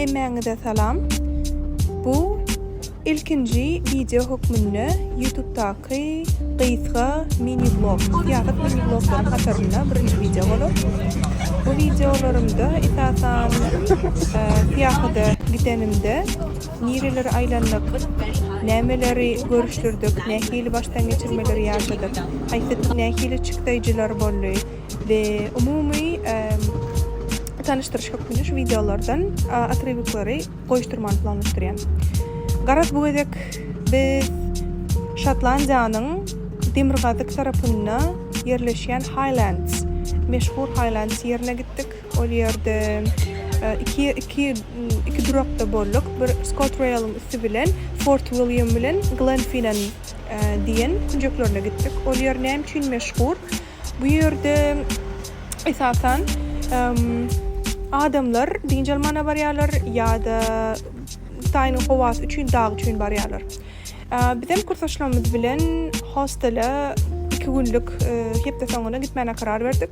Hemmeňize salam. Bu ilkinji video hukmunda YouTube'daki kıysa mini vlog. Ýa-da mini vloglar katarına birinci video bolup. Bu videolarımda esasan siyahada gidenimde nireleri aylanlık, nämeleri görüştürdük, nähili baştan geçirmeleri yaşadık, haýsy nähili çıktıjylar boldy ve umumi tanıştırış hukmunda şu videolardan atributları goýuşturmany planlaşdyrýan. Garaz bu edek biz Şotlandiýanyň Demirgazyk tarapynda yerleşýän Highlands, meşhur Highlands yerine gittik. O ýerde iki durakda bolduk. Bir ScotRail'ın üstü bilen Fort William bilen Glenfinnan diýen kunjuklarına gittik. O ýer näme üçin meşhur? Bu ýerde esasan adamlar diňjelmana barýarlar ýa-da taýyny howasy üçin dag üçin barýarlar. Bizim kursaşlarymyz bilen hostele 2 günlük hepde soňuna gitmäne karar berdik.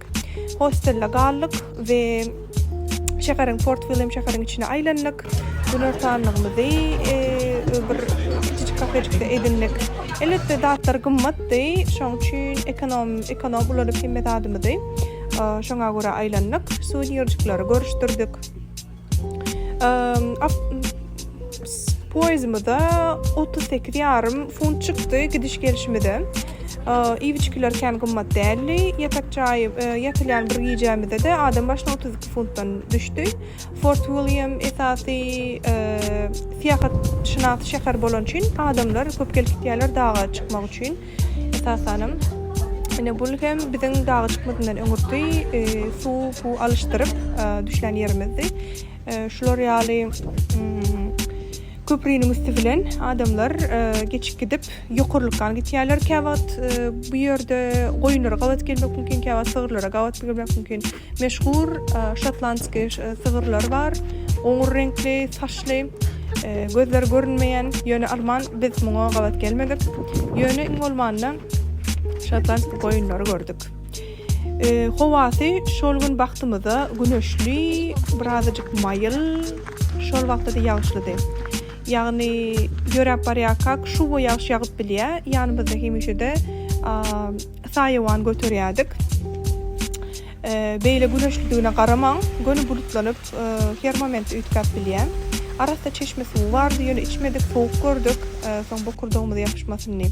Hostelde galdyk we şäheriň Fort William şäheriň içine aýlandyk. Bunlar tanlygymyzy bir kiçik kafejikde edindik. Elbetde datlar gymmatdy, şoň üçin ekonom ulanyp hemmet adamydy. Şoňa görä aýlandyk. Suwenirdikleri görüşdirdik. Poýzymyzda 38,5 funt çykdy gidiş gelişmede. Iwiçkiler kän gymmat däli, yatak çaýy, ýatylýan bir ýejämizde de adam başyna 32 funtdan düşdi. Fort William esasy fiýahat şynat şäher bolan üçin adamlar köp gelip gitýärler dağa çykmak üçin. Esasanam ene bul hem biziň dağa çykmadyndan öňürdi, suw alışdyryp düşlen ýerimizdi. Şular ýaly köprüniň üstü bilen adamlar geçip gidip ýokurlukka gitýärler. Käwat bu ýerde goýunlara gawat gelmek mümkin, käwat sygyrlara gawat gelmek mümkin. Meşhur şotlandski sygyrlar bar. Oňur renkli, saçly, gözleri görünmeýän, ýöne alman biz muňa gawat gelmedik. Ýöne iň bolmanda şotlandski goýunlary gördük. Howasy şol gün bagtymyzda güneşli, birazajyk maýyl, şol wagtda ýagşlydy. Yani görüp barýakak şu bu ýagşy ýagyp bilýär. Ýanymyzda hemişede saýawan götürýärdik. Beýle güneşlidigine garamaň, gönü bulutlanyp her moment üýtkap bilýär. Arasda çeşme suw bardy, ýöne içmedik, sowuk gördük. Soň bu kurdugymyz ýapyşmasyny.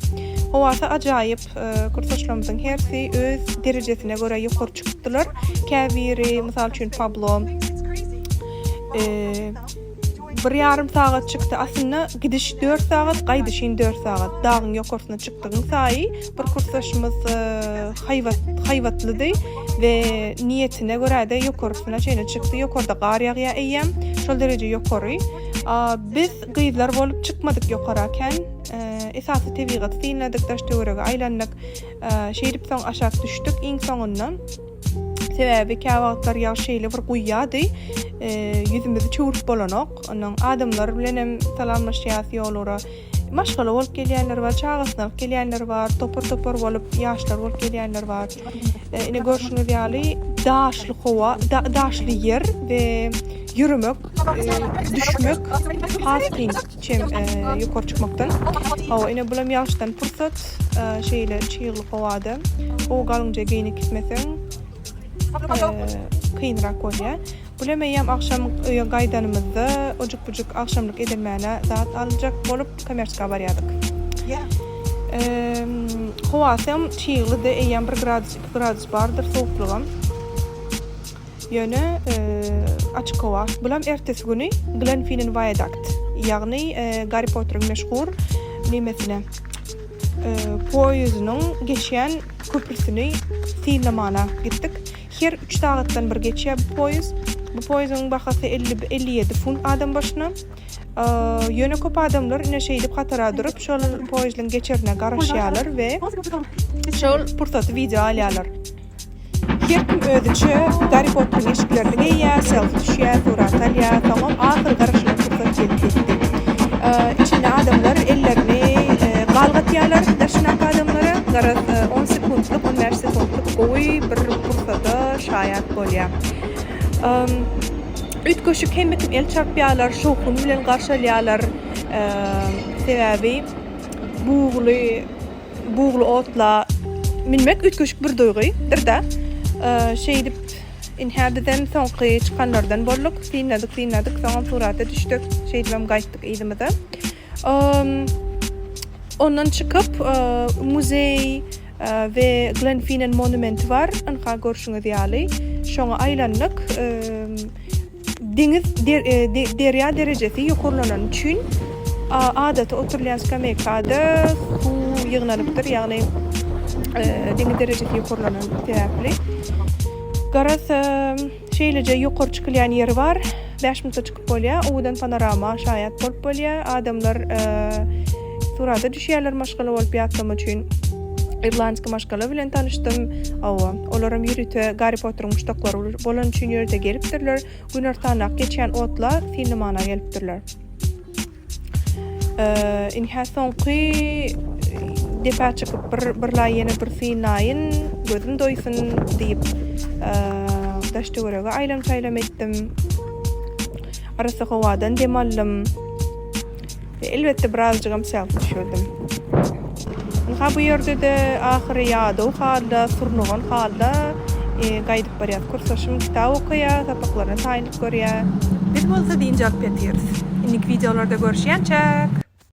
Howasy ajaýyp, kursaşlarymyzyň hersi öz derejesine görä ýokary çykdylar. Käbiri, mysal üçin Pablo, 1,5 saat çykdy. Aslında gidiş 4 saat, gaýdyşyn 4 saat. Dağın ýokaryna çykdygyň saý bir kursaşymyz haýwatlydy we niýetine görä de ýokaryna çeýne çykdy. Ýokarda gar ýagýa eýem, şol derece ýokary. Biz gyýdlar bolup çykmadyk ýokaraken, esasy tebigat synladyk, daş töwerege aýlandyk. Şeýdip soň aşak düşdük iň soňundan. Sebebi käwagtlar ýagşyly bir guýýady. Yüzümüzi çöwürüp bolanok. Onuň adamlar bilen hem salamlaşýas ýollara maşgala bolup gelýänler bar, çağasyna gelýänler bar, topor bolup ýaşlar bolup gelýänler bar. Ine görşüňiz ýaly daşly howa, daşly ýer we ýürümek, düşmek hasyn çem ýokary çykmakdan. Ine bulam ýaşdan pursat şeýle çyýgly howada. O galynja geýnip gitmeseň kıyınrak bolýar. Bulam eýem akşam gaýdanymyzda ojuk-bujuk akşamlyk edilmäne zat aljak bolup kommersiýa barýardyk. Howasym çyýgly-de eýem 1 gradus 2 gradus bardyr sowuklugam. Ýöne açyk howa. Bulam ertesi güni Glenfinnan Viaduct, ýagny Harry Potter'ın meşhur nimesine poýzynyň geçýän köprüsini synlamana gittik. Her 3 saatdan bir geçýär bu poýz. Bu poýzyň bahasy 57 funt adam başyna. Ýöne köp adamlar ine şeýdip gatara durup şol poýzyň geçerine garaşýarlar we şol pursat video alýarlar. Her kim özüçe Harry Potter'ın eşiklerini geýýär, selfie düşýär, surat alýar, tamam ahir garaşyna pursat geldi. İçinde adamlar ellerini galgatýarlar, daşnak adamlara garaz 10 sekundluk, 15 sekundluk goý bir pursata şaýat bolýar. ütköşük hemmekim el çarpýarlar, şowkun bilen garşalýarlar. Sebäbi buğulu otla minmek ütköşük bir duýgydyr da. Şeýdip inhäbiden soňky çykanlardan bolluk, synladyk, soňa surata düşdük. Şeýdibem gaýtdyk ýylymyza. Ondan çıkıp muzey ve Glenfinnan monumenti var. Anha görüşüňiz ýaly. Şoňa aýlanlyk deniz derya derejesi ýokurlanan üçin adata oturýan skameyakada su ýygnalypdyr, ýagny deniz derejesi ýokurlanan sebäpli. Garas şeýleje ýokary çykylýan ýeri var. 5 minutda çykyp bolýar. Owadan panorama şaýat bolup bolýar. Adamlar surata düşýärler maşgala bolup ýatdym üçin. İrlandska maşgala bilen tanışdym. Olaram ýürüte Harry Potter'ın muştaklary bolan üçin ýerde gelipdirler. Günertanak geçen otlar filmana gelipdirler. Inhä soňky defa çykyp bir ýene bir synaýyn, gözüm doýsun diýip daşdy görege aýlam taýlam etdim. Arasa howadan dem aldım. Elbette birazcık self düşürdüm. Ha bu yerde de ahire ýady halda, surnugan halda gaýdyp barýar. Kursaşym kitap okuýar, tapaklarına taýynyp görýär. Biz bolsa diýinjek Peters. Indik videolarda görüşýänçek.